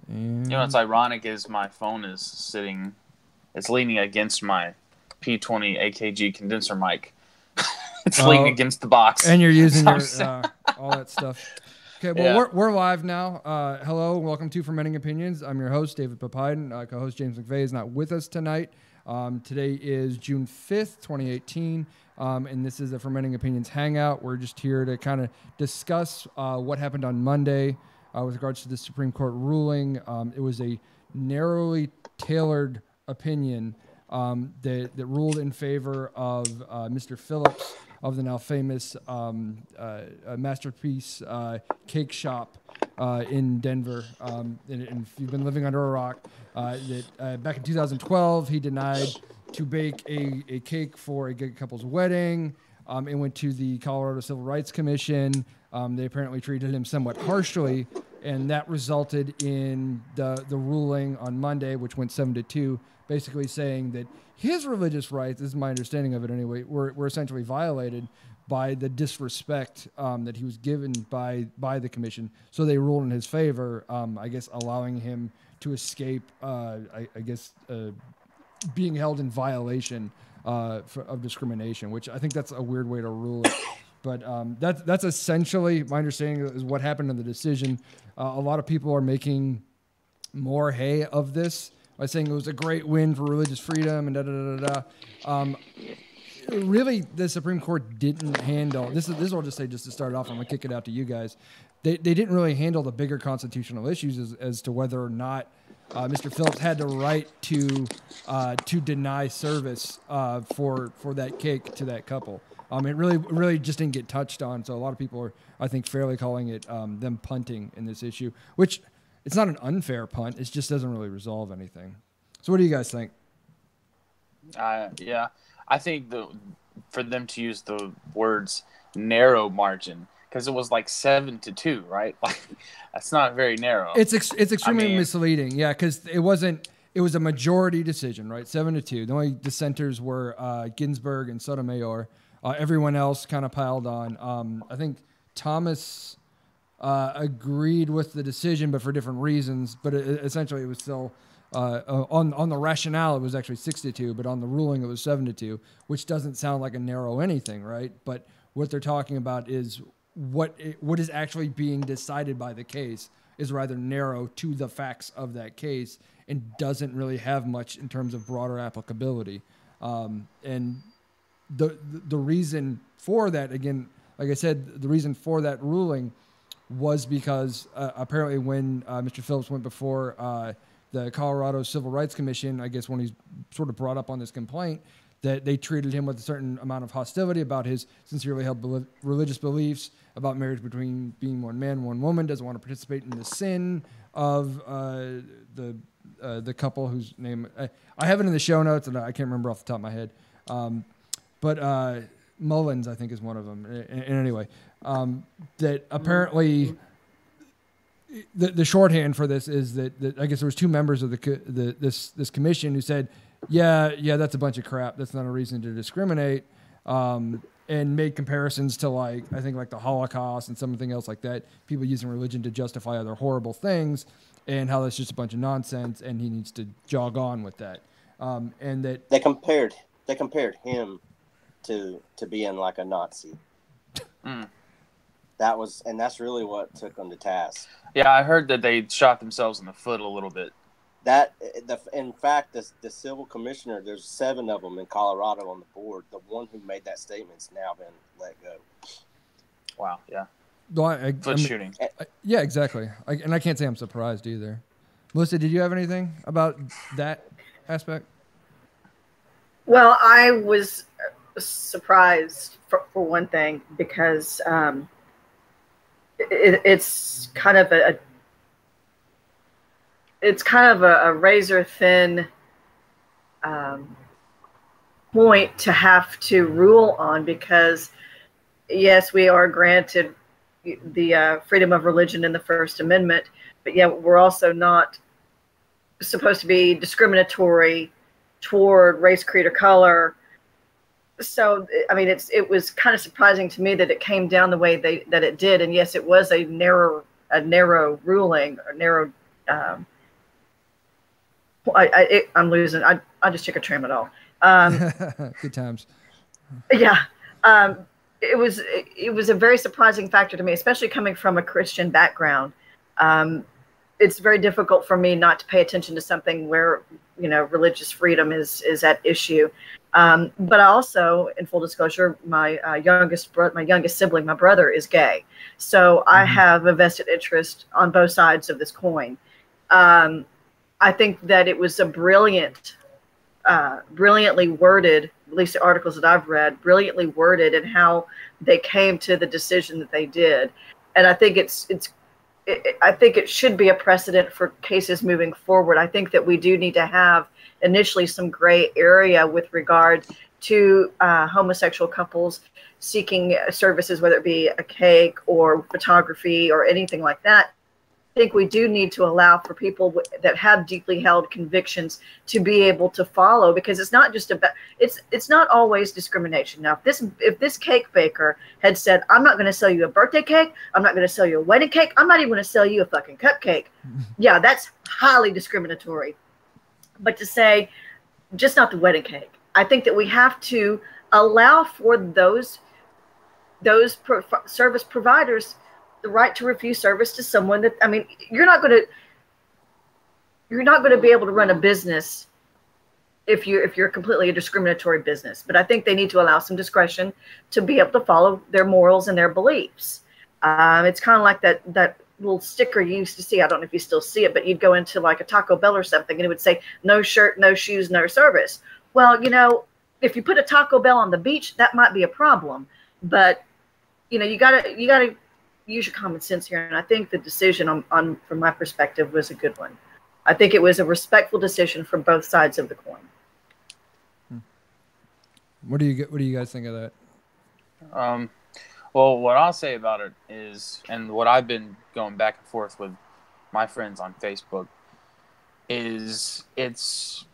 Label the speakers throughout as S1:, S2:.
S1: And
S2: You know what's ironic is my phone is sitting, it's leaning against my P20 AKG condenser mic. It's leaning against the box.
S1: And you're using your all that stuff. Okay, well,
S2: Yeah.
S1: we're live now. Hello, and welcome to Fermenting Opinions. I'm your host, David Papiden. Co-host James McVeigh is not with us tonight. Today is June 5th, 2018, and this is the Fermenting Opinions Hangout. We're just here to kind of discuss what happened on Monday with regards to the Supreme Court ruling. It was a narrowly tailored opinion that ruled in favor of Mr. Phillips of the now famous Masterpiece Cake Shop in Denver. And if you've been living under a rock, back in 2012, he denied to bake a cake for a gay couple's wedding. It went to the Colorado Civil Rights Commission. They apparently treated him somewhat harshly, and that resulted in the ruling on Monday, which went 7-2, basically saying that his religious rights, this is my understanding of it anyway, were essentially violated by the disrespect that he was given by the commission. So they ruled in his favor, I guess allowing him to escape, being held in violation of discrimination, which I think that's a weird way to rule it. But that's essentially my understanding is what happened in the decision. A lot of people are making more hay of this by saying it was a great win for religious freedom and da-da-da-da-da. Really, the Supreme Court didn't handle, this is what I'll just say just to start off, I'm going to kick it out to you guys. They didn't really handle the bigger constitutional issues as to whether or not Mr. Phillips had the right to deny service for that cake to that couple. It really just didn't get touched on, so a lot of people are, I think, fairly calling it them punting in this issue, which it's not an unfair punt. It just doesn't really resolve anything. So what do you guys think?
S2: Yeah, I think for them to use the words narrow margin, because it was like 7-2, right? Like that's not very narrow.
S1: It's extremely misleading. Yeah, because it was a majority decision, right? 7-2. The only dissenters were Ginsburg and Sotomayor. Everyone else kind of piled on. I think Thomas agreed with the decision, but for different reasons. But essentially, it was still on the rationale, it was actually 6-2, but on the ruling, it was 7-2, which doesn't sound like a narrow anything, right? But what they're talking about is what is actually being decided by the case is rather narrow to the facts of that case and doesn't really have much in terms of broader applicability. And the reason for that, again, like I said, the reason for that ruling was because apparently when Mr. Phillips went before the Colorado Civil Rights Commission, I guess when he's sort of brought up on this complaint, that they treated him with a certain amount of hostility about his sincerely held religious beliefs, about marriage between being one man, one woman, doesn't want to participate in the sin of the couple whose name I have it in the show notes and I can't remember off the top of my head. But Mullins, I think, is one of them. And anyway, that apparently the shorthand for this is that I guess there was two members of this commission who said, yeah, that's a bunch of crap. That's not a reason to discriminate, and made comparisons to I think the Holocaust and something else like that. People using religion to justify other horrible things, and how that's just a bunch of nonsense, and he needs to jog on with that. And that
S3: they compared him to being like a Nazi. That's really what took them to task.
S2: Yeah, I heard that they shot themselves in the foot a little bit.
S3: In fact, the civil commissioner, there's 7 of them in Colorado on the board. The one who made that statement's now been let go.
S2: Wow, yeah.
S1: Well,
S2: shooting.
S1: Yeah, exactly. And I can't say I'm surprised either. Melissa, did you have anything about that aspect?
S4: Well, I was surprised for one thing because it's kind of a razor thin point to have to rule on, because yes, we are granted the freedom of religion in the First Amendment, but yet we're also not supposed to be discriminatory toward race, creed, or color. So, I mean, it was kind of surprising to me that it came down the way that it did. And yes, it was a narrow ruling, or narrow I'm losing. I just took a tramadol.
S1: Good times.
S4: Yeah. It was a very surprising factor to me, especially coming from a Christian background. It's very difficult for me not to pay attention to something where, religious freedom is at issue. But I also, in full disclosure, my youngest sibling, my brother, is gay. So I have a vested interest on both sides of this coin. I think that it was a brilliantly worded, at least the articles that I've read, brilliantly worded in how they came to the decision that they did. And I think I think it should be a precedent for cases moving forward. I think that we do need to have initially some gray area with regard to homosexual couples seeking services, whether it be a cake or photography or anything like that. I think we do need to allow for people that have deeply held convictions to be able to follow, because it's not just about, it's not always discrimination. Now, if this cake baker had said, I'm not going to sell you a birthday cake, I'm not going to sell you a wedding cake, I'm not even going to sell you a fucking cupcake. Yeah, that's highly discriminatory. But to say, just not the wedding cake, I think that we have to allow for those service providers the right to refuse service to someone that, I mean, you're not going to be able to run a business if you're completely a discriminatory business. But I think they need to allow some discretion to be able to follow their morals and their beliefs. It's kind of like that little sticker you used to see. I don't know if you still see it, but you'd go into like a Taco Bell or something and it would say, no shirt, no shoes, no service. Well, if you put a Taco Bell on the beach, that might be a problem. But, you gotta use your common sense here. And I think the decision on from my perspective was a good one. I think it was a respectful decision from both sides of the coin.
S1: What do you guys think of that?
S2: Well, what I'll say about it is, and what I've been going back and forth with my friends on Facebook, is it's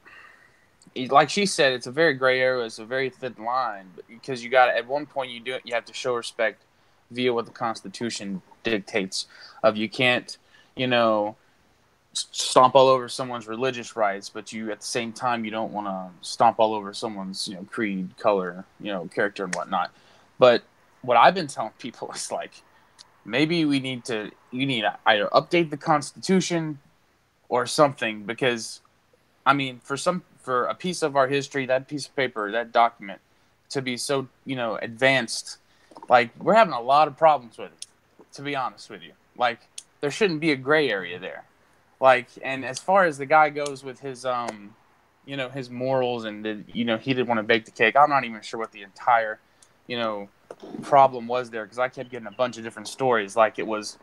S2: like she said, it's a very gray area, it's a very thin line, because you got at one point you have to show respect via what the Constitution dictates. Of you can't, stomp all over someone's religious rights, but you at the same time you don't want to stomp all over someone's creed, color, character and whatnot. But what I've been telling people is like, maybe you need to either update the Constitution or something, because I mean, for a piece of our history, that piece of paper, that document, to be so advanced, like, we're having a lot of problems with it, to be honest with you. Like, there shouldn't be a gray area there. Like, and as far as the guy goes with his his morals and he didn't want to bake the cake, I'm not even sure what the entire problem was there, because I kept getting a bunch of different stories. Like, it was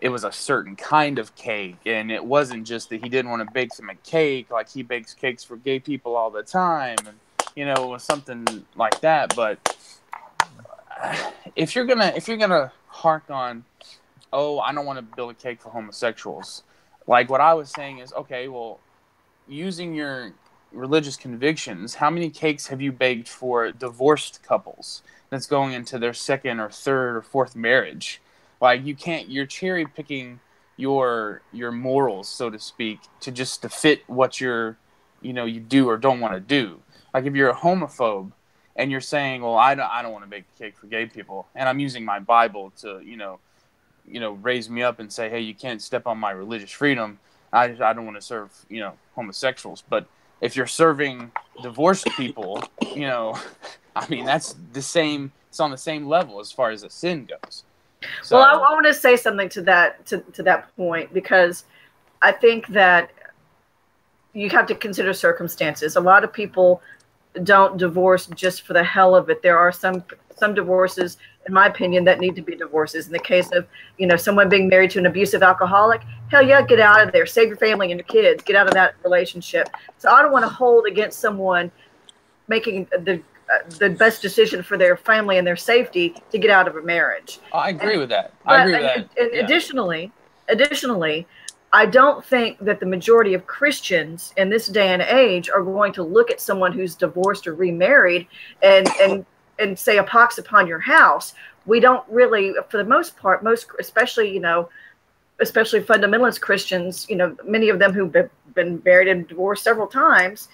S2: a certain kind of cake, and it wasn't just that he didn't want to bake them a cake, like he bakes cakes for gay people all the time, and it was something like that. But if you're gonna hark on, oh, I don't want to build a cake for homosexuals, like what I was saying is, okay, well, using your religious convictions, how many cakes have you baked for divorced couples that's going into their second or third or fourth marriage? Like, you're cherry picking your morals, so to speak, to fit what you do or don't want to do. Like, if you're a homophobe and you're saying, well, I don't want to bake a cake for gay people, and I'm using my Bible to, raise me up and say, hey, you can't step on my religious freedom. I don't want to serve, homosexuals. But if you're serving divorced people, I mean, that's the same. It's on the same level as far as a sin goes. So,
S4: well, I want to say something to that point, because I think that you have to consider circumstances. A lot of people don't divorce just for the hell of it. There are some divorces, in my opinion, that need to be divorces. In the case of someone being married to an abusive alcoholic, hell yeah, get out of there. Save your family and your kids. Get out of that relationship. So I don't want to hold against someone making the best decision for their family and their safety to get out of a marriage.
S2: I agree with that. I agree with that.
S4: And yeah. Additionally, I don't think that the majority of Christians in this day and age are going to look at someone who's divorced or remarried and say a pox upon your house. We don't really, for the most part, especially, especially fundamentalist Christians, you know, many of them who've been married and divorced several times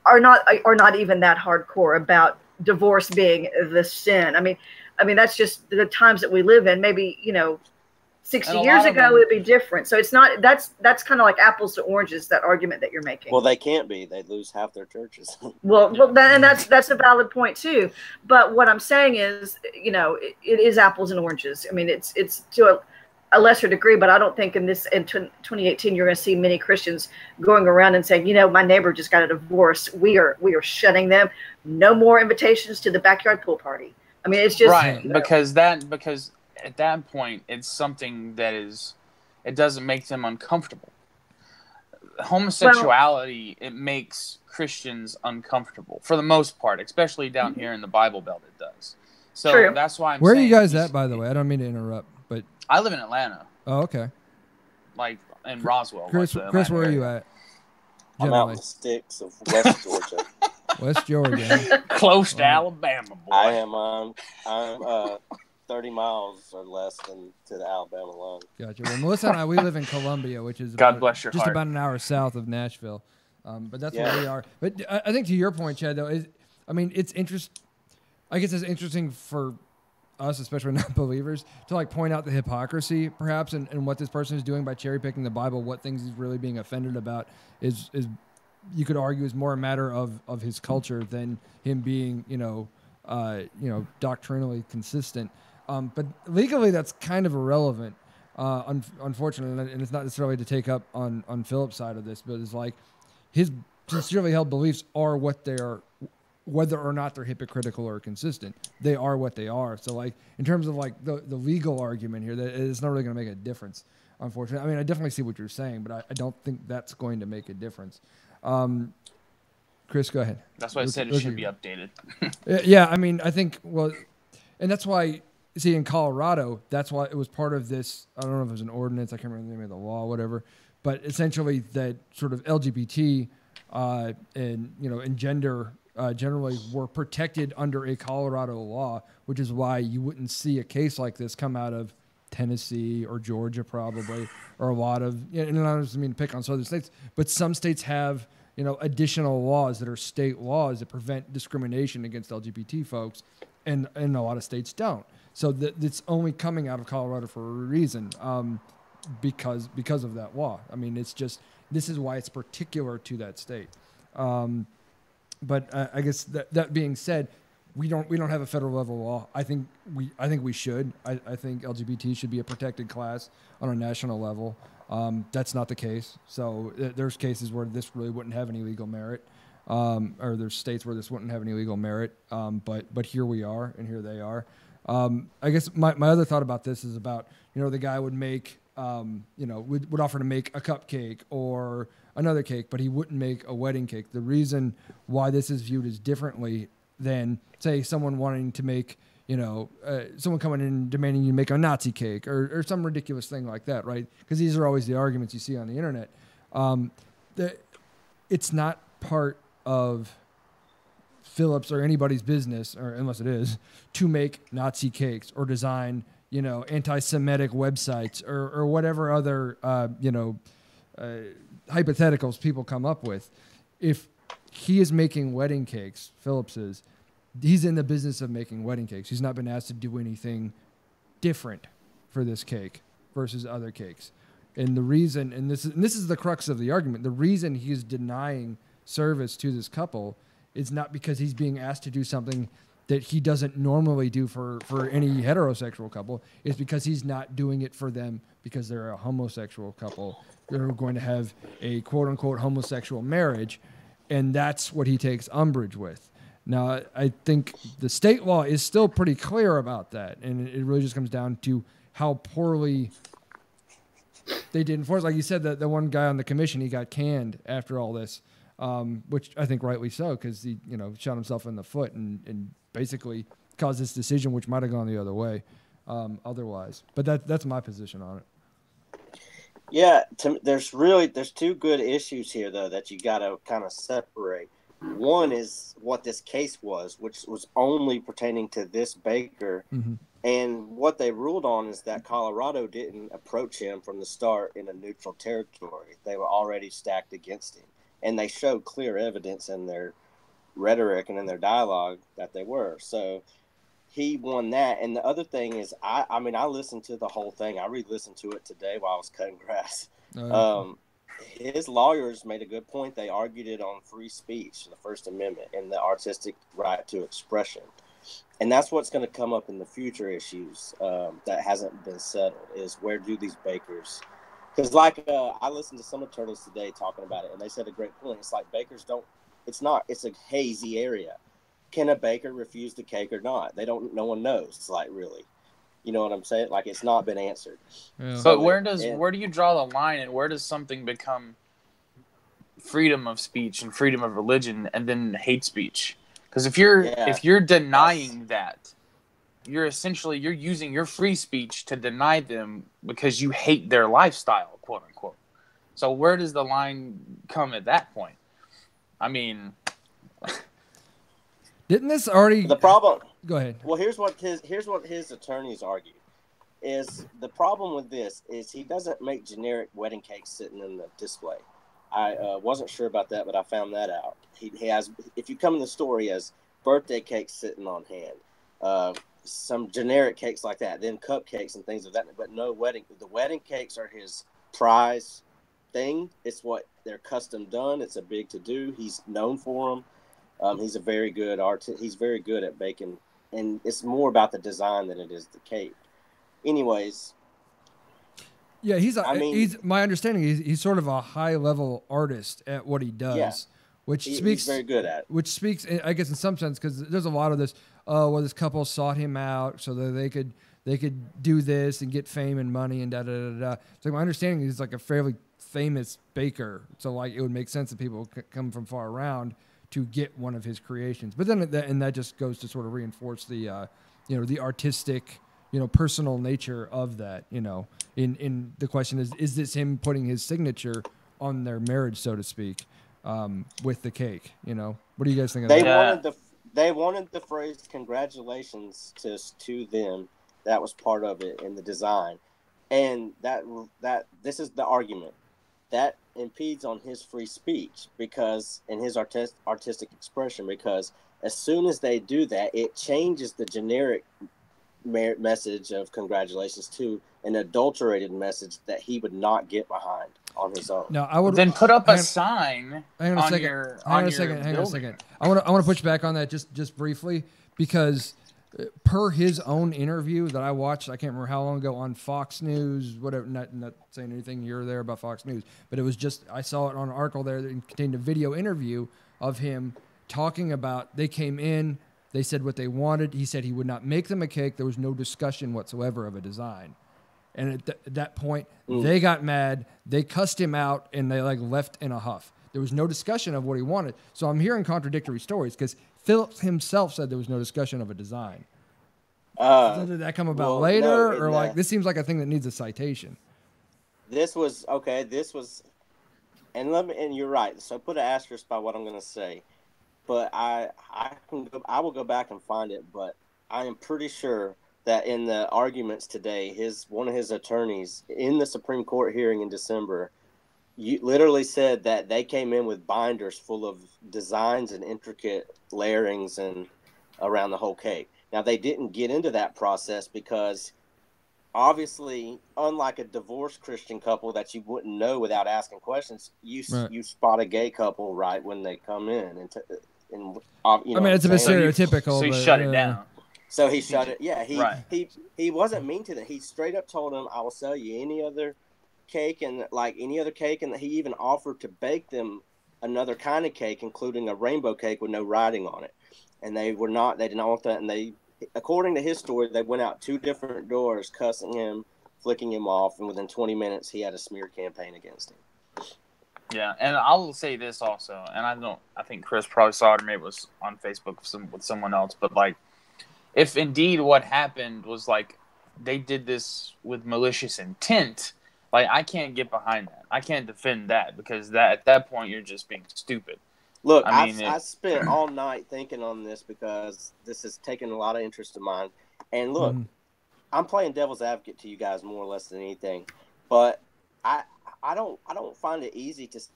S4: are not even that hardcore about divorce being the sin. I mean, that's just the times that we live in. Maybe, you know, 60 years ago it'd be different. So it's not, that's kind of like apples to oranges, that argument that you're making.
S3: Well, they can't be. They'd lose half their churches.
S4: well, and that's a valid point too. But what I'm saying is, you know, it is apples and oranges. I mean, it's to a lesser degree, but I don't think in 2018 you're going to see many Christians going around and saying, you know, my neighbor just got a divorce. We are shutting them. No more invitations to the backyard pool party. I mean, it's just
S2: right,
S4: you know,
S2: because at that point, it's something that it doesn't make them uncomfortable. Homosexuality, it makes Christians uncomfortable for the most part, especially down here in the Bible Belt. It does. So
S4: True.
S2: That's why I'm
S1: Where
S2: saying.
S1: are you guys at, by the way? I don't mean to interrupt, but
S2: I live in Atlanta,
S1: oh, okay.
S2: like in Roswell.
S1: Chris,
S2: like
S1: Chris, where are you at?
S3: I'm out in the sticks of West Georgia.
S1: West Georgia.
S2: Close to Alabama, boy.
S3: I am. I'm 30 miles or less to the Alabama line.
S1: Gotcha. Well, Melissa and I, we live in Columbia, which is
S2: God bless your
S1: just
S2: heart.
S1: about an hour south of Nashville. But that's where we are. But I think to your point, Chad, though, I mean, it's I guess it's interesting for us, especially non-believers, to like point out the hypocrisy, perhaps, and what this person is doing by cherry picking the Bible. What things he's really being offended about is you could argue is more a matter of his culture than him being, doctrinally consistent. But legally, that's kind of irrelevant, unfortunately, and it's not necessarily to take up on Philip's side of this, but it's like his sincerely held beliefs are what they are, whether or not they're hypocritical or consistent. They are what they are. So, like, in terms of, like, the legal argument here, that it's not really going to make a difference, unfortunately. I mean, I definitely see what you're saying, but I don't think that's going to make a difference. Chris, go ahead.
S2: That's why I said it should be updated.
S1: Yeah, I mean, I think, well, and that's why, see, in Colorado, that's why it was part of this, I don't know if it was an ordinance, I can't remember the name of the law, whatever, but essentially that sort of LGBT and gender generally were protected under a Colorado law, which is why you wouldn't see a case like this come out of Tennessee or Georgia probably, or a lot of, and I don't mean to pick on southern states, but some states have, additional laws that are state laws that prevent discrimination against LGBT folks, and a lot of states don't. So it's only coming out of Colorado for a reason, because of that law. I mean, it's just, this is why it's particular to that state. But I guess that being said, we don't have a federal level law. I think we should. I think LGBT should be a protected class on a national level. That's not the case. So there's cases where this really wouldn't have any legal merit, or there's states where this wouldn't have any legal merit. But here we are, and here they are. I guess my other thought about this is about, the guy would make, would offer to make a cupcake or another cake, but he wouldn't make a wedding cake. The reason why this is viewed as differently than, say, someone wanting to make, someone coming in and demanding you make a Nazi cake or some ridiculous thing like that, right? Because these are always the arguments you see on the internet. It's not part of Phillips or anybody's business, or unless it is, to make Nazi cakes or design, anti-Semitic websites or whatever other, hypotheticals people come up with. If he is making wedding cakes, Phillips is, he's in the business of making wedding cakes. He's not been asked to do anything different for this cake versus other cakes. And the reason, and this is the crux of the argument, the reason he's denying service to this couple is not because he's being asked to do something that he doesn't normally do for any heterosexual couple. It's because he's not doing it for them because they're a homosexual couple. They're going to have a quote-unquote homosexual marriage, and that's what he takes umbrage with. Now, I think the state law is still pretty clear about that, and it really just comes down to how poorly they did enforce. Like you said, the one guy on the commission, he got canned after all this, which I think rightly so, because he shot himself in the foot and basically caused this decision, which might have gone the other way otherwise. But that's my position on it.
S3: Yeah, there's two good issues here, though, that you got to kind of separate. One is what this case was, which was only pertaining to this baker,
S1: mm-hmm.
S3: And what they ruled on is that Colorado didn't approach him from the start in a neutral territory. They were already stacked against him. And they showed clear evidence in their rhetoric and in their dialogue that they were. So he won that. And the other thing is, I mean, I listened to the whole thing. I re-listened to it today while I was cutting grass. His lawyers made a good point. They argued it on free speech, the First Amendment, and the artistic right to expression. And that's what's going to come up in the future issues that hasn't been settled, is where do these bakers... Because I listened to some attorneys today talking about it, and they said a great point. It's like bakers don't... It's a hazy area. Can a baker refuse the cake or not? No one knows. It's like, really. You know what I'm saying? Like, it's not been answered.
S1: Yeah.
S2: But where do you draw the line, and where does something become freedom of speech and freedom of religion and then hate speech? Because if you're denying that, you're using your free speech to deny them because you hate their lifestyle, quote unquote. So where does the line come at that point? I mean,
S1: didn't this already...
S3: The problem...
S1: Go ahead.
S3: Well, here's what his attorneys argue. Is the problem with this is he doesn't make generic wedding cakes sitting in the display. I wasn't sure about that, but I found that out. He has, if you come in the store, he has birthday cakes sitting on hand, some generic cakes like that, then cupcakes and things of that. But no wedding. The wedding cakes are his prize thing. It's what they're custom done. It's a big to do. He's known for them. He's a very good artist. He's very good at baking, and it's more about the design than it is the cake. Anyways.
S1: Yeah, he's my understanding. He's sort of a high level artist at what he does, he's very good at. Which speaks, I guess, in some sense, because there's a lot of this. Well, this couple sought him out so that they could do this and get fame and money and da da da da. So my understanding is he's like a fairly famous baker. So like it would make sense that people come from far around to get one of his creations. But then that just goes to sort of reinforce the the artistic, personal nature of that. In the question is this him putting his signature on their marriage, so to speak, with the cake? What do you guys think of that?
S3: They wanted the phrase "congratulations" to them. That was part of it in the design, and that this is the argument that impedes on his free speech because in his artistic expression. Because as soon as they do that, it changes the generic message of congratulations to an adulterated message that he would not get behind on his own.
S1: No, I would
S2: then put up a sign.
S1: Hang on a second. I want to push back on that just briefly, because per his own interview that I watched, I can't remember how long ago, on Fox News, whatever. Not saying anything here or there about Fox News, but it was just, I saw it on an article there that contained a video interview of him talking about, they came in, they said what they wanted. He said he would not make them a cake. There was no discussion whatsoever of a design. And at that point, they got mad. They cussed him out, and they left in a huff. There was no discussion of what he wanted. So I'm hearing contradictory stories because Phillips himself said there was no discussion of a design. So did that come about later, or this seems like a thing that needs a citation?
S3: This was, and you're right. So put an asterisk by what I'm going to say. But I will go back and find it. But I am pretty sure that in the arguments today, one of his attorneys in the Supreme Court hearing in December, literally said that they came in with binders full of designs and intricate layerings and around the whole cake. Now, they didn't get into that process because obviously, unlike a divorced Christian couple that you wouldn't know without asking questions, you spot a gay couple right when they come in.
S1: It's a bit stereotypical.
S2: So he shut it down.
S3: So he shut it. Yeah, he wasn't mean to them. He straight up told them, "I will sell you any other cake and he even offered to bake them another kind of cake, including a rainbow cake with no writing on it. And they did not want that. And they, according to his story, they went out 2 different doors, cussing him, flicking him off, and within 20 minutes, he had a smear campaign against him.
S2: Yeah, and I will say this also, and I think Chris probably saw it, or maybe it was on Facebook with someone else, but if indeed what happened was they did this with malicious intent, I can't get behind that. I can't defend that, because at that point you're just being stupid.
S3: Look, I spent all night thinking on this because this has taken a lot of interest of mine. And look, I'm playing devil's advocate to you guys more or less than anything, but I don't find it easy to see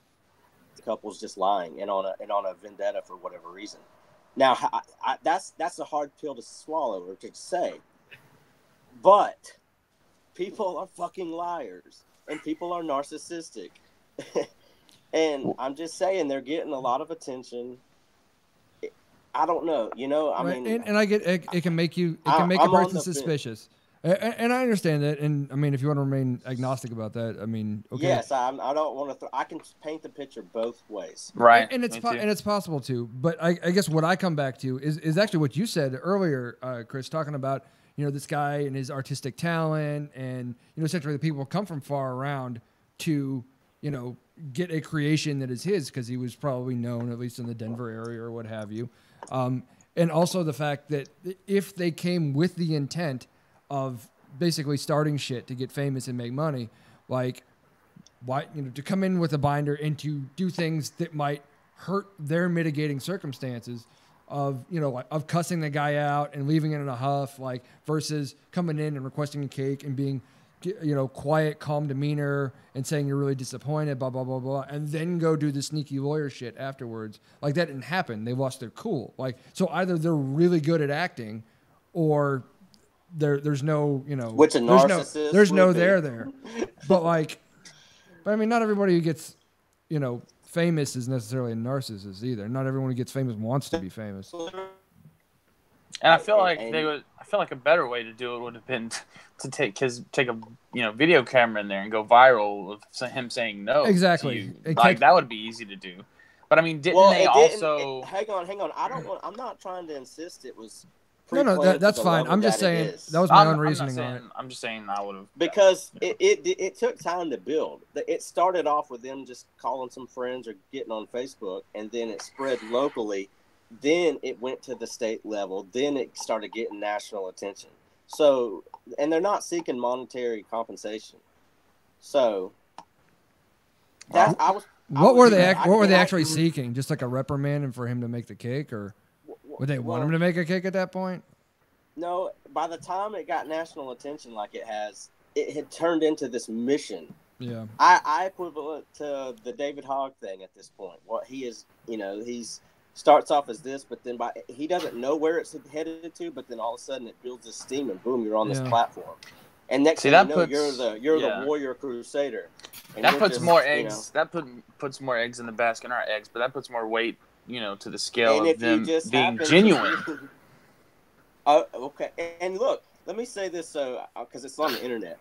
S3: couples just lying and on a vendetta for whatever reason. Now, that's a hard pill to swallow or to say, but people are fucking liars and people are narcissistic, and I'm just saying they're getting a lot of attention. I don't know, I mean,
S1: and I get it can make a person suspicious. And I understand that, and I mean, if you want to remain agnostic about that, I mean, okay.
S3: Yes, I don't want to. I can paint the picture both ways,
S2: right?
S1: And it's possible to. But I guess what I come back to is actually what you said earlier, Chris, talking about this guy and his artistic talent, and essentially the people come from far around to get a creation that is his because he was probably known at least in the Denver area or what have you, and also the fact that if they came with the intent of basically starting shit to get famous and make money, like why to come in with a binder and to do things that might hurt their mitigating circumstances of of cussing the guy out and leaving it in a huff, like versus coming in and requesting a cake and being quiet, calm demeanor and saying you're really disappointed, blah blah blah blah, and then go do the sneaky lawyer shit afterwards. Like that didn't happen. They lost their cool. Like so either they're really good at acting or there's no,
S3: which a narcissist
S1: there's no there. But I mean, not everybody who gets, famous is necessarily a narcissist either. Not everyone who gets famous wants to be famous.
S2: And I feel like a better way to do it would have been to take a video camera in there and go viral of him saying no.
S1: Exactly.
S2: That would be easy to do. But I mean, hang
S3: on. I'm not trying to insist it was.
S1: No, that's fine. I'm just saying that was my own reasoning on it.
S2: I'm just saying I would have
S3: because it took time to build. It started off with them just calling some friends or getting on Facebook, and then it spread locally. Then it went to the state level. Then it started getting national attention. So, and they're not seeking monetary compensation. So,
S1: what were they actually seeking? Just like a reprimand and for him to make the cake, or? Would they want him to make a cake at that point?
S3: No, by the time it got national attention like it has, it had turned into this mission.
S1: Yeah.
S3: I equivalent to the David Hogg thing at this point. What he is, he's starts off as this, but then he doesn't know where it's headed to, but then all of a sudden it builds this steam and boom, you're on this platform. And next thing you know, you're the warrior crusader. And
S2: that puts more eggs. That puts more eggs in the basket, not eggs, but that puts more weight to the scale of them being genuine.
S3: Okay. And look, let me say this because it's on the internet.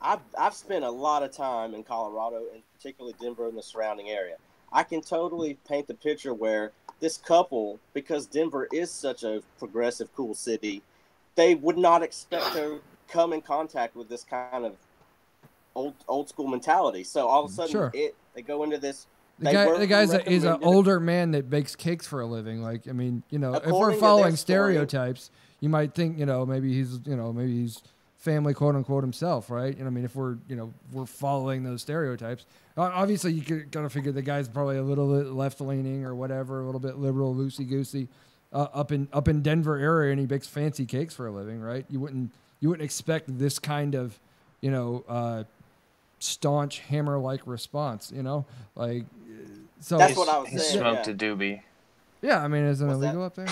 S3: I've spent a lot of time in Colorado, and particularly Denver and the surrounding area. I can totally paint the picture where this couple, because Denver is such a progressive, cool city, they would not expect to come in contact with this kind of old school mentality. So all of a sudden, they go into this.
S1: The guy's an older man that bakes cakes for a living. Like, I mean, if we're following stereotypes, you might think, maybe he's family, quote unquote, himself, right? I mean, if we're following those stereotypes, obviously you gotta figure the guy's probably a little bit left leaning or whatever, a little bit liberal, loosey goosey, up in Denver area, and he bakes fancy cakes for a living, right? You wouldn't expect this kind of, staunch hammer-like response, so
S3: that's what I was saying.
S2: Smoked a doobie.
S1: Yeah, I mean, isn't it illegal up there?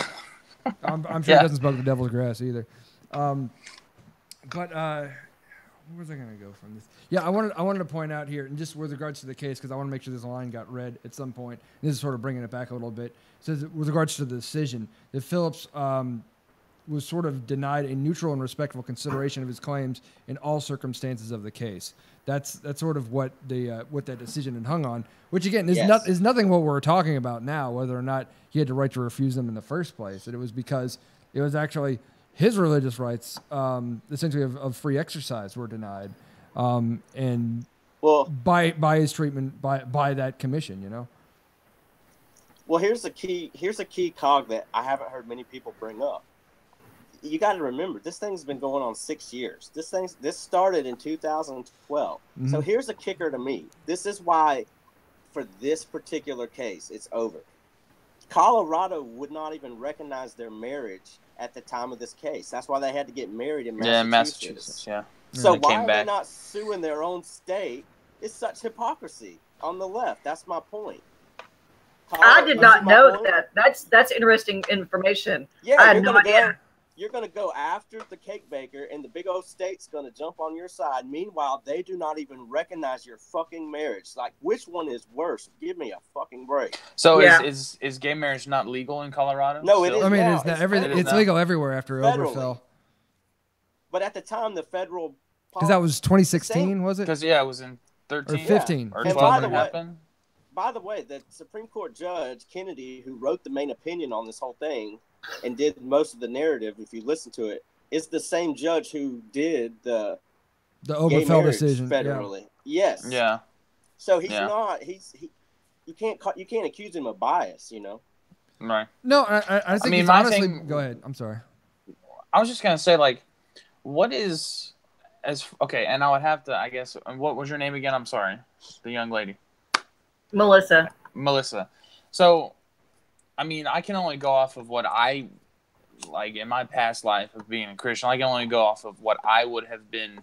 S1: I'm sure he doesn't smoke the devil's grass either. But where was I going to go from this? Yeah, I wanted to point out here, and just with regards to the case, because I want to make sure this line got read at some point. This is sort of bringing it back a little bit. It says with regards to the decision that Phillips was sort of denied a neutral and respectful consideration of his claims in all circumstances of the case. That's sort of what that decision had hung on. Which again is nothing what we're talking about now, whether or not he had the right to refuse them in the first place. That it was because it was actually his religious rights, essentially of free exercise, were denied, and by his treatment by that commission.
S3: Well, here's a key cog that I haven't heard many people bring up. You got to remember, this thing's been going on 6 years. This started in 2012. Mm-hmm. So here's a kicker to me. This is why, for this particular case, it's over. Colorado would not even recognize their marriage at the time of this case. That's why they had to get married in Massachusetts.
S2: Yeah, Massachusetts, yeah.
S3: So why are they not suing their own state? It's such hypocrisy on the left. That's my point.
S4: I did not know that. That's interesting information.
S3: Yeah,
S4: I had no idea.
S3: You're going to go after the cake baker, and the big old state's going to jump on your side. Meanwhile, they do not even recognize your fucking marriage. Like, which one is worse? Give me a fucking break.
S2: So is gay marriage not legal in Colorado?
S3: No, it is.
S1: I mean,
S3: now.
S1: it's legal everywhere after Oberfell.
S3: But at the time, the federal...
S1: Because that was 2016, was it?
S2: Because, it was in 13.
S1: Or 15.
S2: Or 12 when it happened.
S3: By the way, the Supreme Court Judge Kennedy, who wrote the main opinion on this whole thing and did most of the narrative, if you listen to it, is the same judge who did the
S1: Oberfell decision
S3: federally. Yeah. Yes.
S2: Yeah.
S3: So he's not. You can't accuse him of bias. You know.
S2: Right.
S1: No, I think it's honestly. Go ahead. I'm sorry.
S2: I was just gonna say, like, what is okay, and I would have to, I guess. What was your name again? I'm sorry, the young lady. Melissa. So, I mean, I can only go off of what I, like, in my past life of being a Christian, I can only go off of what I would have been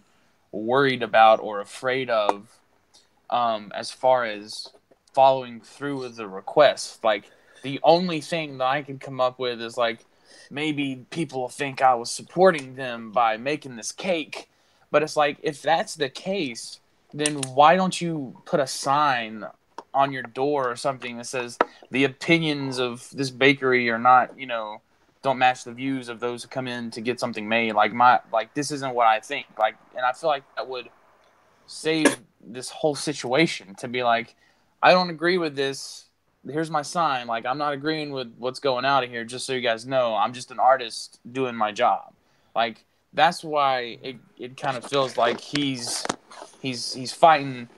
S2: worried about or afraid of as far as following through with the request. Like, the only thing that I could come up with is, like, maybe people think I was supporting them by making this cake. But it's like, if that's the case, then why don't you put a sign on your door or something that says the opinions of this bakery are not, don't match the views of those who come in to get something made. Like this isn't what I think. Like, and I feel like that would save this whole situation to be like, I don't agree with this. Here's my sign. Like, I'm not agreeing with what's going out of here. Just so you guys know, I'm just an artist doing my job. Like, that's why it kind of feels like he's fighting,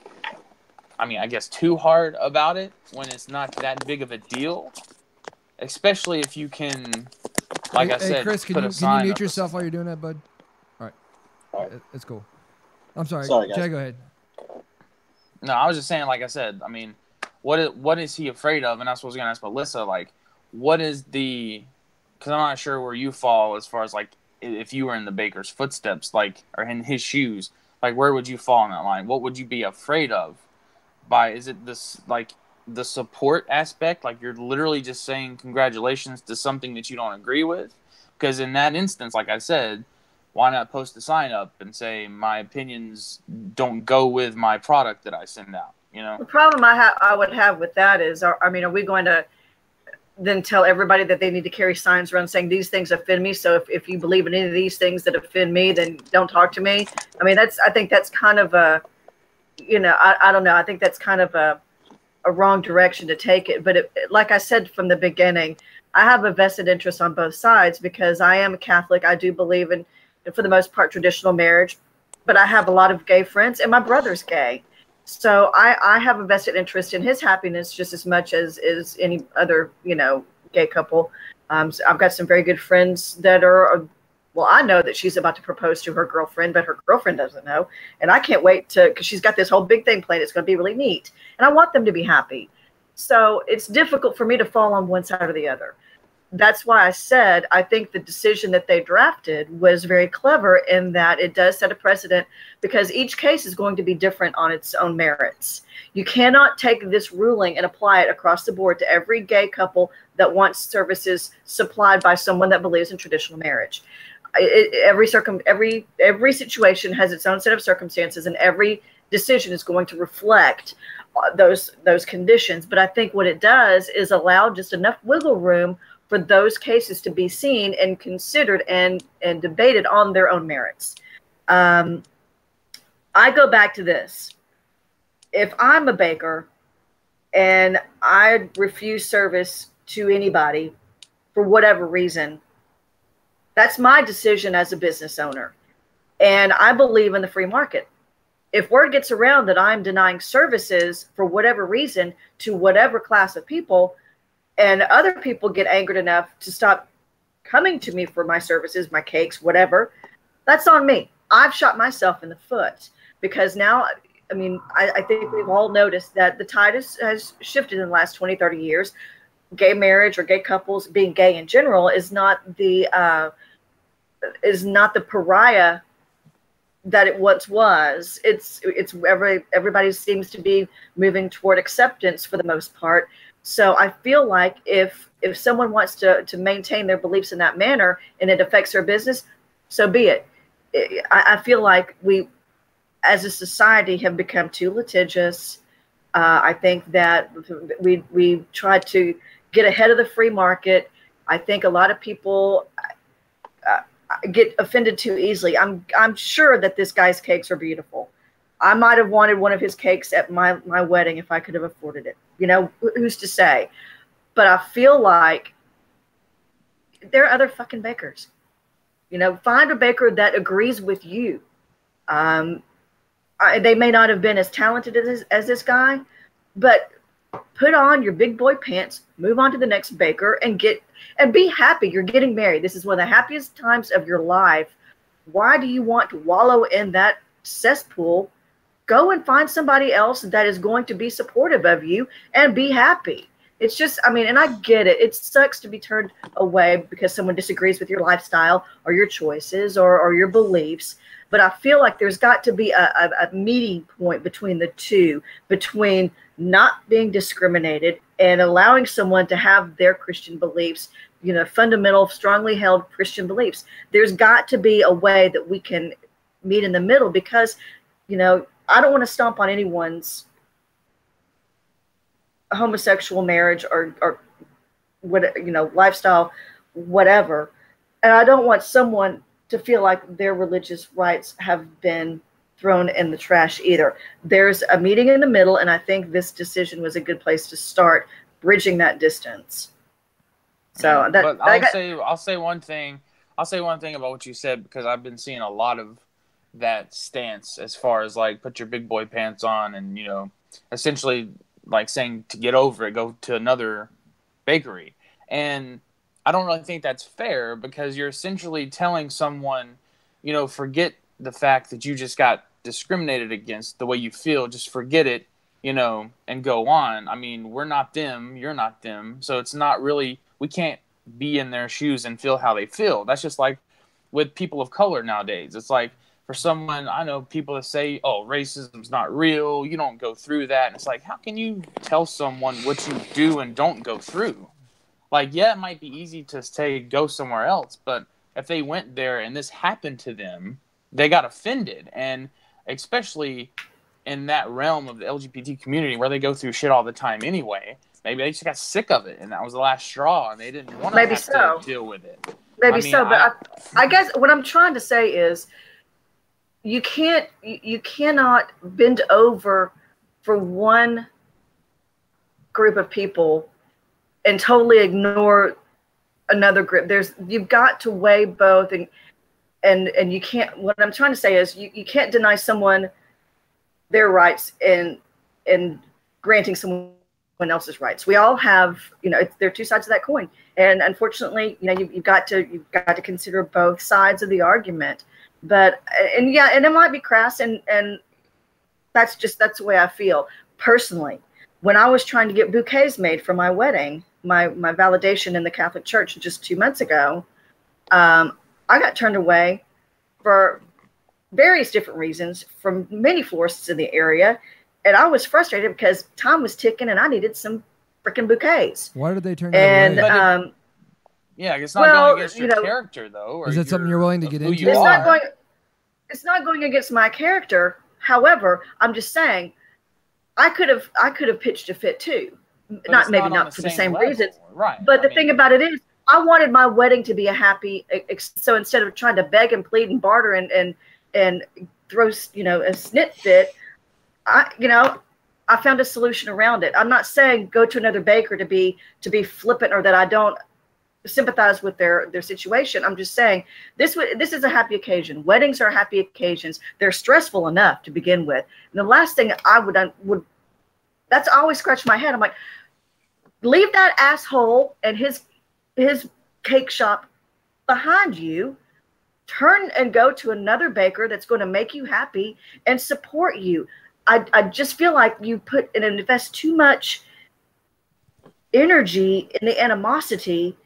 S2: I mean, I guess too hard about it when it's not that big of a deal, especially if you can, like I said,
S1: Chris, can you mute yourself while you're doing that, bud? All right. It's cool. I'm sorry.
S3: Guys.
S1: Jay, go ahead.
S2: No, I was just saying, like I said, I mean, what is he afraid of? And that's what I was going to ask Melissa, like, what is the, because I'm not sure where you fall as far as, like, if you were in the baker's footsteps, like, or in his shoes, like, where would you fall in that line? What would you be afraid of? Is it this, like, the support aspect? Like, you're literally just saying congratulations to something that you don't agree with? Because in that instance, like I said, why not post a sign up and say my opinions don't go with my product that I send out? The
S4: problem I would have with that is, are we going to then tell everybody that they need to carry signs around saying these things offend me? So if you believe in any of these things that offend me, then don't talk to me. I mean, I think that's kind of a, I don't know. I think that's kind of a wrong direction to take it. But like I said from the beginning, I have a vested interest on both sides because I am a Catholic. I do believe in, for the most part, traditional marriage. But I have a lot of gay friends, and my brother's gay. So I have a vested interest in his happiness just as much as any other, gay couple. So I've got some very good friends that are, well, I know that she's about to propose to her girlfriend, but her girlfriend doesn't know. And I can't wait because she's got this whole big thing planned. It's going to be really neat. And I want them to be happy. So it's difficult for me to fall on one side or the other. That's why I said I think the decision that they drafted was very clever in that it does set a precedent because each case is going to be different on its own merits. You cannot take this ruling and apply it across the board to every gay couple that wants services supplied by someone that believes in traditional marriage. Every situation has its own set of circumstances, and every decision is going to reflect those conditions. But I think what it does is allow just enough wiggle room for those cases to be seen and considered and debated on their own merits. I go back to this. If I'm a baker and I refuse service to anybody for whatever reason, that's my decision as a business owner. And I believe in the free market. If word gets around that I'm denying services for whatever reason to whatever class of people, and other people get angered enough to stop coming to me for my services, my cakes, whatever, that's on me. I've shot myself in the foot because now, I think we've all noticed that the tide has shifted in the last 20, 30 years. gay marriage or gay couples being gay in general is not the pariah that it once was. Everybody seems to be moving toward acceptance for the most part. So I feel like if someone wants to maintain their beliefs in that manner and it affects their business, so be it. I feel like we, as a society, have become too litigious. I think that we tried to get ahead of the free market. I think a lot of people get offended too easily. I'm sure that this guy's cakes are beautiful. I might have wanted one of his cakes at my wedding if I could have afforded it. You know, who's to say? But I feel like there are other fucking bakers. You know, find a baker that agrees with you. They may not have been as talented as this guy, but put on your big boy pants, move on to the next baker, and be happy. You're getting married. This is one of the happiest times of your life. Why do you want to wallow in that cesspool? Go and find somebody else that is going to be supportive of you and be happy. It's just, I mean, and I get it. It sucks to be turned away because someone disagrees with your lifestyle or your choices or your beliefs. But I feel like there's got to be a meeting point between the two, between not being discriminated and allowing someone to have their Christian beliefs, you know, fundamental, strongly held Christian beliefs. There's got to be a way that we can meet in the middle because, you know, I don't want to stomp on anyone's homosexual marriage or what, you know, lifestyle, whatever. And I don't want someone to feel like their religious rights have been thrown in the trash either. There's a meeting in the middle, and I think this decision was a good place to start bridging that distance. So
S2: but I'll say one thing. I'll say one thing about what you said, because I've been seeing a lot of that stance as far as like put your big boy pants on and, you know, essentially like saying to get over it, go to another bakery. And I don't really think that's fair, because you're essentially telling someone, you know, forget the fact that you just got discriminated against the way you feel. Just forget it, you know, and go on. I mean, we're not them. You're not them. So it's not really, we can't be in their shoes and feel how they feel. That's just like with people of color nowadays. It's like, for someone, I know people that say, oh, racism's not real. You don't go through that. And it's like, how can you tell someone what you do and don't go through? Like, yeah, it might be easy to say go somewhere else, but if they went there and this happened to them, they got offended. And especially in that realm of the LGBT community where they go through shit all the time anyway, maybe they just got sick of it and that was the last straw and they didn't want to have to deal with it.
S4: Maybe so, but I guess what I'm trying to say is you cannot bend over for one group of people and totally ignore another group. You've got to weigh both, and you can't. What I'm trying to say is you can't deny someone their rights and granting someone else's rights. We all have, you know, they're two sides of that coin, and unfortunately, you know, you've got to consider both sides of the argument. But and it might be crass, and that's the way I feel personally. When I was trying to get bouquets made for my wedding, my validation in the Catholic Church just 2 months ago, I got turned away for various different reasons from many florists in the area, and I was frustrated because time was ticking and I needed some freaking bouquets.
S1: Why did they turn you away?
S2: Yeah, it's not going against your character, though. Or
S1: is it something you're willing to get into?
S4: It's not going against my character. However, I'm just saying, I could have pitched a fit too. Not for the same reasons.
S2: Right.
S4: But the thing about it is, I wanted my wedding to be a happy. So instead of trying to beg and plead and barter and throw, you know, a snit fit, I found a solution around it. I'm not saying go to another baker to be flippant or that I don't sympathize with their situation. I'm just saying this is a happy occasion. Weddings are happy occasions. They're stressful enough to begin with. And the last thing I would that's always scratch my head. I'm like, leave that asshole and his cake shop behind you. Turn and go to another baker that's going to make you happy and support you. I just feel like you put and invest too much energy and the animosity,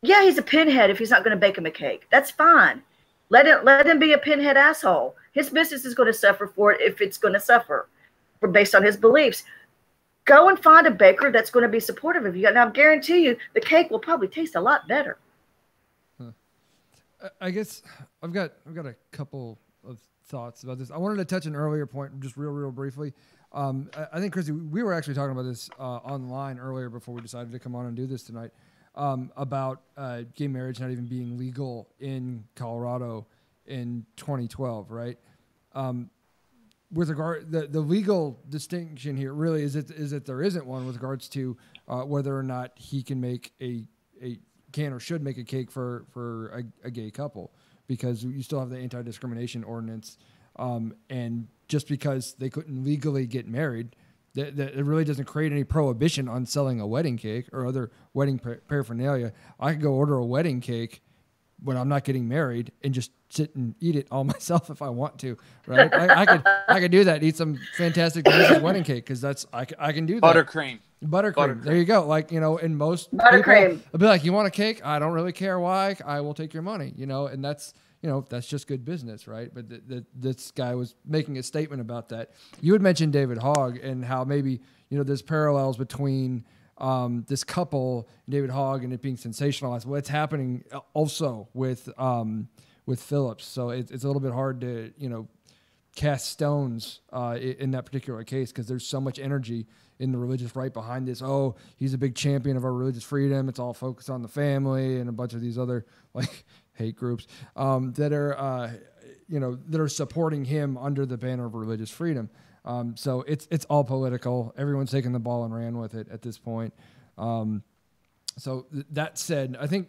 S4: yeah, he's a pinhead if he's not going to bake him a cake. That's fine. Let him be a pinhead asshole. His business is going to suffer for it if it's going to suffer based on his beliefs. Go and find a baker that's going to be supportive of you. And I guarantee you the cake will probably taste a lot better.
S1: I guess I've got a couple of thoughts about this. I wanted to touch an earlier point just real briefly. I think, Chrissy, we were actually talking about this online earlier before we decided to come on and do this tonight, about gay marriage not even being legal in Colorado in 2012, right? With regard, the legal distinction here really is that there isn't one with regards to whether or not he can make can or should make a cake for a gay couple, because you still have the anti-discrimination ordinance, and just because they couldn't legally get married, that it really doesn't create any prohibition on selling a wedding cake or other wedding paraphernalia. I could go order a wedding cake when I'm not getting married and just sit and eat it all myself if I want to, right? I could do that, eat some fantastic delicious wedding cake, because I can do that. Buttercream. There you go. Like, in most
S4: buttercream,
S1: people, I'll be like, you want a cake? I don't really care why. I will take your money, and that's, that's just good business, right? But this guy was making a statement about that. You had mentioned David Hogg and how maybe, there's parallels between this couple, David Hogg, and it being sensationalized. Well, it's happening also with Phillips. So it's a little bit hard to, cast stones in that particular case, because there's so much energy in the religious right behind this. Oh, he's a big champion of our religious freedom. It's all focused on the family and a bunch of these other hate groups that are supporting him under the banner of religious freedom. So it's all political. Everyone's taken the ball and ran with it at this point. So that said, I think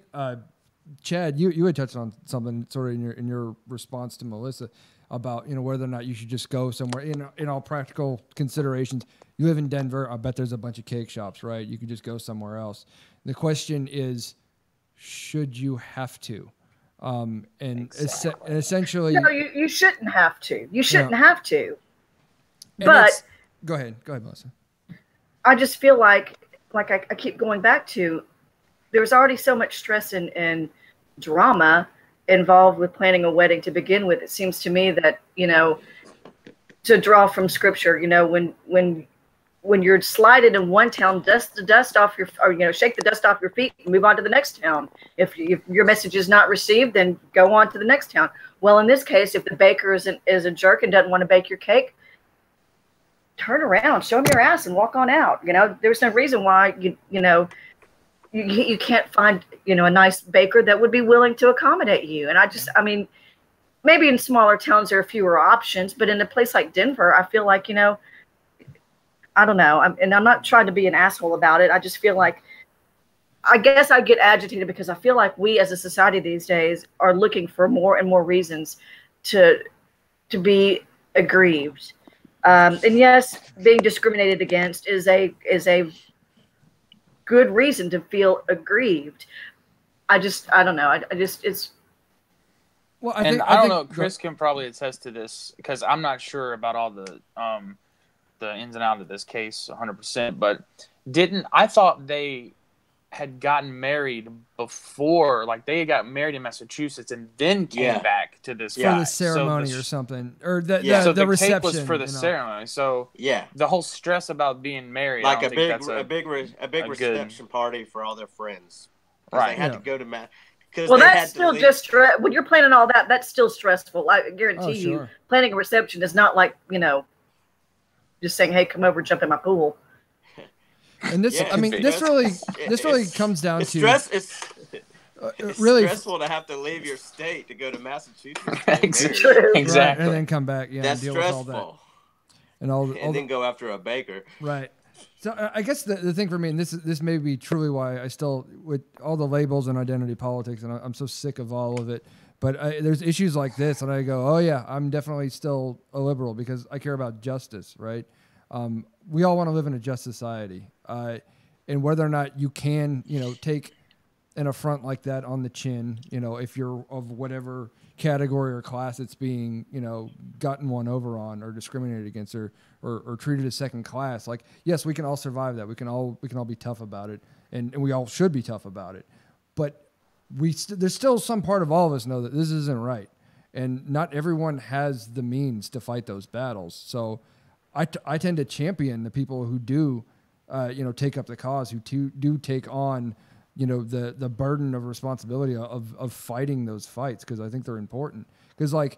S1: Chad, you had touched on something sort of in your response to Melissa about whether or not you should just go somewhere. In all practical considerations, you live in Denver. I bet there's a bunch of cake shops, right? You could just go somewhere else. The question is, should you have to? Essentially,
S4: no, you shouldn't have to. You shouldn't have to.
S1: And
S4: but
S1: go ahead, Melissa.
S4: I just feel like I keep going back to, there's already so much stress and drama involved with planning a wedding to begin with. It seems to me that, to draw from scripture, when you're slighted in one town, shake the dust off your feet and move on to the next town. If your message is not received, then go on to the next town. Well, in this case, if the baker is a jerk and doesn't want to bake your cake, turn around, show him your ass, and walk on out. There's no reason why you can't find a nice baker that would be willing to accommodate you. And maybe in smaller towns there are fewer options, but in a place like Denver, I feel like I don't know. I'm not trying to be an asshole about it. I just feel like, I guess I get agitated because I feel like we as a society these days are looking for more and more reasons to be aggrieved. And yes, being discriminated against is a good reason to feel aggrieved. I don't know. It's.
S1: Well,
S2: I don't know. Chris can probably attest to this, because I'm not sure about all the ins and outs of this case 100%. But I thought they had gotten married before, like they got married in Massachusetts and then came back to this
S1: for the ceremony or something, or the reception.
S2: Cake was for the ceremony. So the whole stress about being married,
S3: like a big reception party for all their friends, right? They had to go to
S4: well, that's still just when you're planning all that. That's still stressful. I guarantee you, planning a reception is not like just saying, "Hey, come over, jump in my pool."
S1: And this, this really comes down to
S3: stress. It's
S1: really
S3: stressful to have to leave your state to go to Massachusetts.
S2: Exactly,
S1: right, and then come back. Yeah,
S3: that's
S1: and deal
S3: stressful.
S1: With all that, and
S3: then go after a baker.
S1: Right. So I guess the thing for me, and this may be truly why I still, with all the labels and identity politics, and I'm so sick of all of it. But there's issues like this, and I go, oh yeah, I'm definitely still a liberal because I care about justice, right? We all want to live in a just society, and whether or not you can, take an affront like that on the chin, if you're of whatever category or class it's being, gotten one over on or discriminated against or treated as second class, like, yes, we can all survive that. We can all be tough about it, and we all should be tough about it. But there's still some part of all of us know that this isn't right, and not everyone has the means to fight those battles. So I tend to champion the people who do, take up the cause, who do take on, the burden of responsibility of fighting those fights, because I think they're important. Because I'm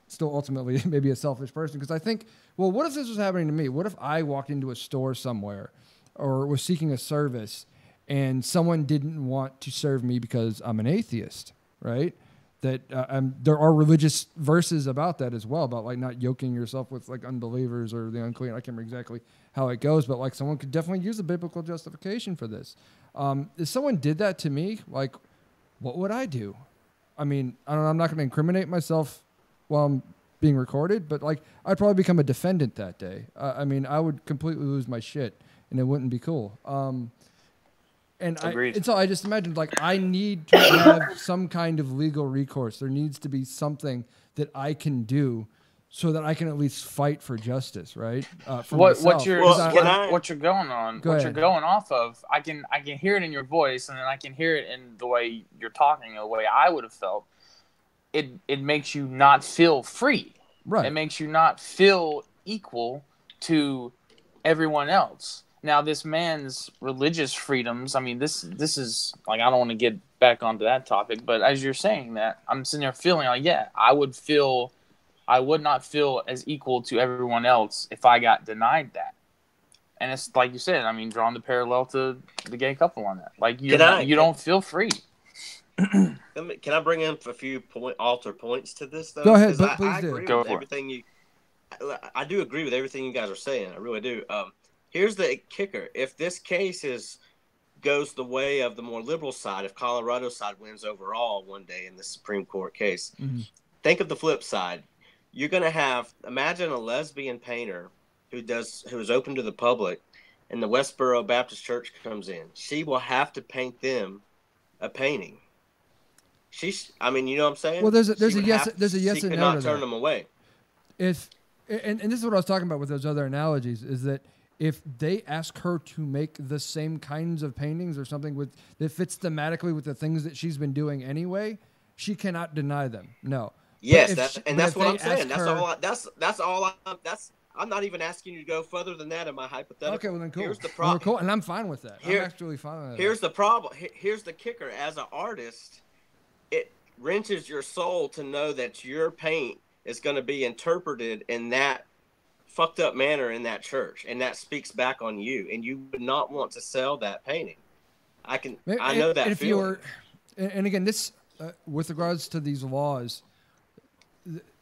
S1: still ultimately maybe a selfish person, because I think, well, what if this was happening to me? What if I walked into a store somewhere or was seeking a service and someone didn't want to serve me because I'm an atheist, right? That there are religious verses about that as well, about like not yoking yourself with like unbelievers or the unclean. I can't remember exactly how it goes, but like someone could definitely use a biblical justification for this. If someone did that to me, like, what would I do? I mean, I don't know, I'm not going to incriminate myself while I'm being recorded, but like I'd probably become a defendant that day. I mean, I would completely lose my shit, and it wouldn't be cool. And so I just imagined, like, I need to have some kind of legal recourse. There needs to be something that I can do so that I can at least fight for justice, right?
S2: What you're going off of, I can hear it in your voice, and then I can hear it in the way you're talking, the way I would have felt. It makes you not feel free. Right. It makes you not feel equal to everyone else. Now, this man's religious freedoms, I mean, this is, like, I don't want to get back onto that topic, but as you're saying that, I'm sitting there feeling like, yeah, I would not feel as equal to everyone else if I got denied that. And it's like you said, I mean, drawing the parallel to the gay couple on that. Like, you don't feel free.
S3: Can I bring in a few alter points to this, though?
S1: Go ahead,
S3: please
S1: do.
S3: I do agree with everything you guys are saying. I really do. Here's the kicker. If this case goes the way of the more liberal side, if Colorado's side wins overall one day in the Supreme Court case, think of the flip side. You're going to imagine a lesbian painter who is open to the public, and the Westboro Baptist Church comes in. She will have to paint them a painting. You know what I'm saying?
S1: Well, there's a yes and no.
S3: She cannot turn them away.
S1: And this is what I was talking about with those other analogies, is that if they ask her to make the same kinds of paintings or something that fits thematically with the things that she's been doing anyway, she cannot deny them. No.
S3: Yes, that's what I'm saying. I'm not even asking you to go further than that in my hypothetical.
S1: Okay, well then cool.
S3: Here's the problem.
S1: Cool, and I'm fine with that. I'm actually fine with that.
S3: Here's the problem. Here's the kicker. As an artist, it wrenches your soul to know that your paint is going to be interpreted in that fucked up manner in that church, and that speaks back on you, and you would not want to sell that painting. I know that
S1: if
S3: feeling.
S1: And again, this with regards to these laws,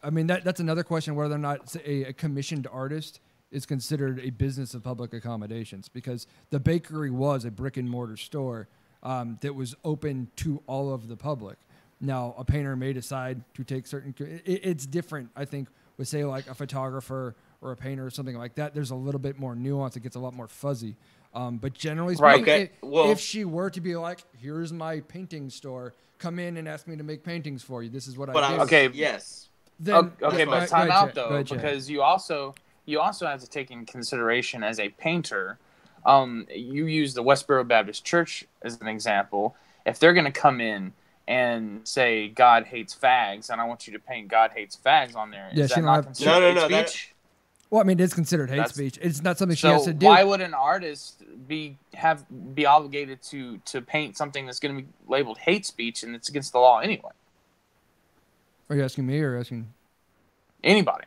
S1: I mean that's another question, whether or not a commissioned artist is considered a business of public accommodations, because the bakery was a brick and mortar store that was open to all of the public. Now, a painter may decide to take certain. It's different, I think, with say like a photographer or a painter or something like that. There's a little bit more nuance. It gets a lot more fuzzy. But generally speaking, if she were to be like, here's my painting store, come in and ask me to make paintings for you. This is what I do.
S2: Okay.
S3: Yes.
S2: Then, but time out though, because you also have to take in consideration as a painter. You use the Westboro Baptist Church as an example. If they're going to come in and say God hates fags, and I want you to paint God hates fags on there, is that not considered hate speech?
S1: Well, I mean, it's considered hate speech. It's not something she has to do.
S2: So why would an artist be obligated to paint something that's going to be labeled hate speech, and it's against the law anyway?
S1: Are you asking me or asking
S2: anybody?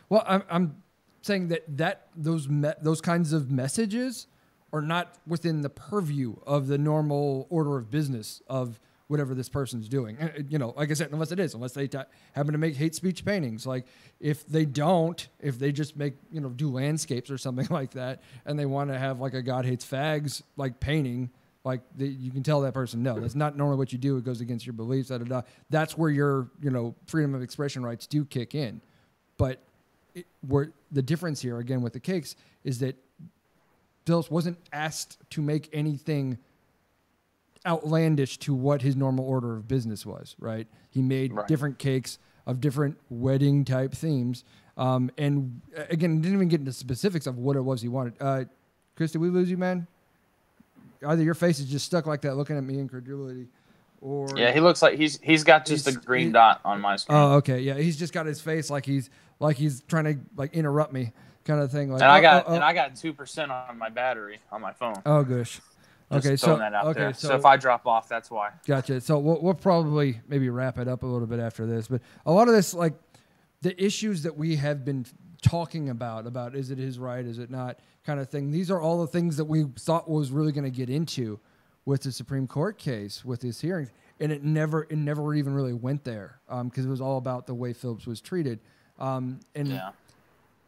S1: Well, I'm saying that those kinds of messages are not within the purview of the normal order of business of whatever this person's doing. Like I said, unless they happen to make hate speech paintings. Like if they just make, do landscapes or something like that, and they want to have like a God hates fags like painting, like you can tell that person, no, that's not normally what you do. It goes against your beliefs. That's where your, freedom of expression rights do kick in. But where the difference here, again, with the cakes is that Phillips wasn't asked to make anything outlandish to what his normal order of business was, right? He made different cakes of different wedding type themes. And again, didn't even get into specifics of what it was he wanted. Chris, did we lose you, man? Either your face is just stuck like that looking at me in incredulity, or
S2: he looks like he's got just a green dot on my screen.
S1: Oh, okay. Yeah, he's just got his face like he's trying to like interrupt me kind of thing. Like,
S2: and I got 2% on my battery on my phone.
S1: Oh gosh. Okay,
S2: so that out there. So if I drop off, that's why.
S1: Gotcha. So we'll probably maybe wrap it up a little bit after this, but a lot of this, like the issues that we have been talking about is it his right, is it not, kind of thing. These are all the things that we thought was really going to get into with the Supreme Court case, with his hearings, and it never even really went there because it was all about the way Phillips was treated.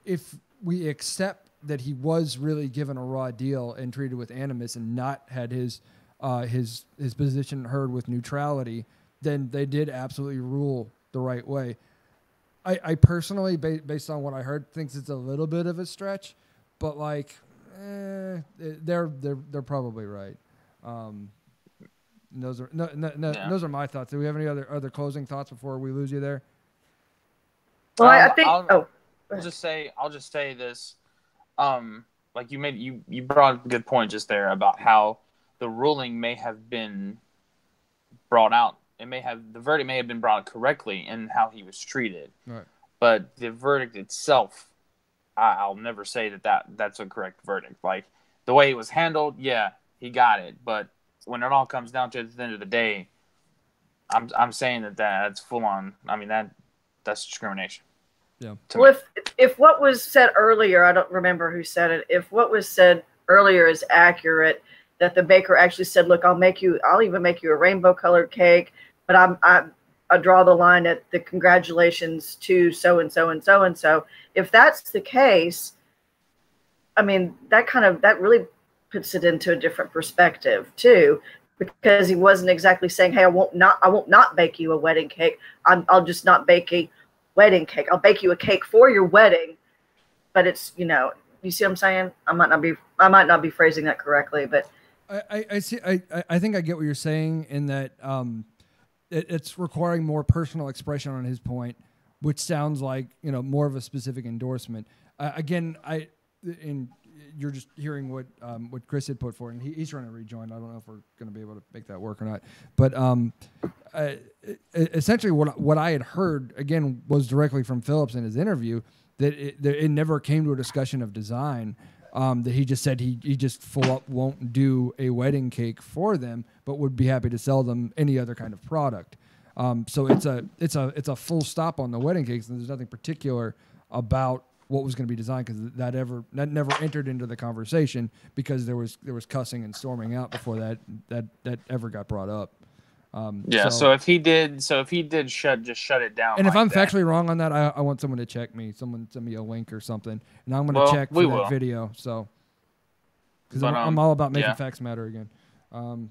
S1: If we accept that he was really given a raw deal and treated with animus and not had his position heard with neutrality, then they did absolutely rule the right way. I personally, based on what I heard, thinks it's a little bit of a stretch, but like, they're probably right. Those are those are my thoughts. Do we have any other closing thoughts before we lose you there?
S4: Well, I think.
S2: I'll just say this. Like you brought up a good point just there about how the ruling may have been brought out. The verdict may have been brought out correctly in how he was treated.
S1: Right.
S2: But the verdict itself, I'll never say that's a correct verdict. Like the way it was handled, yeah, he got it. But when it all comes down to it at the end of the day, I'm saying that's full on. I mean that's discrimination.
S1: Yeah.
S4: Well, if what was said earlier, I don't remember who said it. If what was said earlier is accurate, that the baker actually said, "Look, I'll even make you a rainbow-colored cake, but I draw the line at the congratulations to so and so and so and so." If that's the case, I mean that really puts it into a different perspective too, because he wasn't exactly saying, "Hey, I won't not bake you a wedding cake. I'll just not bake a wedding cake. I'll bake you a cake for your wedding," but it's, you see what I'm saying? I might not be phrasing that correctly, but
S1: I see. I think I get what you're saying in that it's requiring more personal expression on his point, which sounds like more of a specific endorsement. Again, you're just hearing what Chris had put forward, and he's trying to rejoin. I don't know if we're going to be able to make that work or not. But essentially, what I had heard again was directly from Phillips in his interview that it never came to a discussion of design. That he just said he just full up won't do a wedding cake for them, but would be happy to sell them any other kind of product. So it's a full stop on the wedding cakes, and there's nothing particular about what was going to be designed, because that never entered into the conversation, because there was cussing and storming out before that ever got brought up.
S2: So if he did shut it down.
S1: And if I'm factually wrong on that, I want someone to check me. Someone send me a link or something, and I'm going to check for that video. So, because I'm all about making facts matter again.
S2: Well,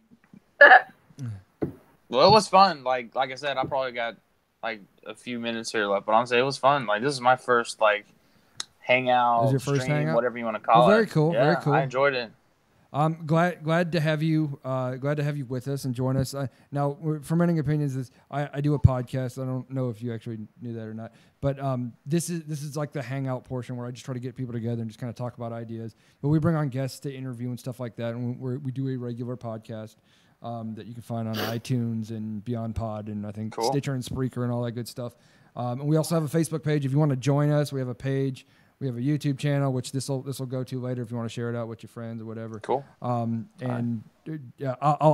S2: it was fun. Like I said, I probably got like a few minutes here left, but honestly, it was fun. Like, this is my first hangout,
S1: your first
S2: stream,
S1: hangout?
S2: whatever you want to call it.
S1: Very cool.
S2: Yeah,
S1: very cool.
S2: I enjoyed it.
S1: I'm glad to have you. Glad to have you with us and join us. Now, Fermenting Opinions is I do a podcast. I don't know if you actually knew that or not, but this is like the hangout portion where I just try to get people together and just kind of talk about ideas. But we bring on guests to interview and stuff like that, and we do a regular podcast that you can find on iTunes and Beyond Pod, and I think Stitcher and Spreaker and all that good stuff. And we also have a Facebook page. If you want to join us, we have a page. We have a YouTube channel, which this will go to later if you want to share it out with your friends or whatever.
S2: Cool.
S1: I'll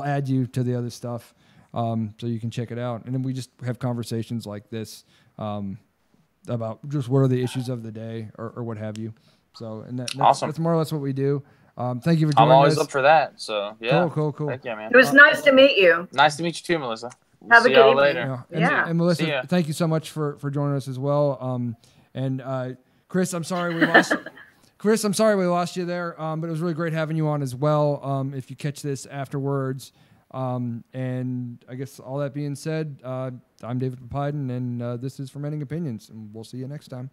S1: add you to the other stuff so you can check it out. And then we just have conversations like this about just what are the issues of the day or what have you. So, and that's
S2: awesome.
S1: That's more or less what we do. Thank you for joining us.
S2: I'm always up for that. So, yeah.
S1: Cool.
S2: Thank you, man.
S4: It was nice to meet you.
S2: Nice to meet you too, Melissa.
S4: Have a good evening.
S2: Later.
S1: And Melissa, thank you so much for joining us as well. Chris, I'm sorry we lost. Chris, I'm sorry we lost you there, but it was really great having you on as well. If you catch this afterwards, and I guess all that being said, I'm David Papiden, and this is Fermenting Opinions, and we'll see you next time.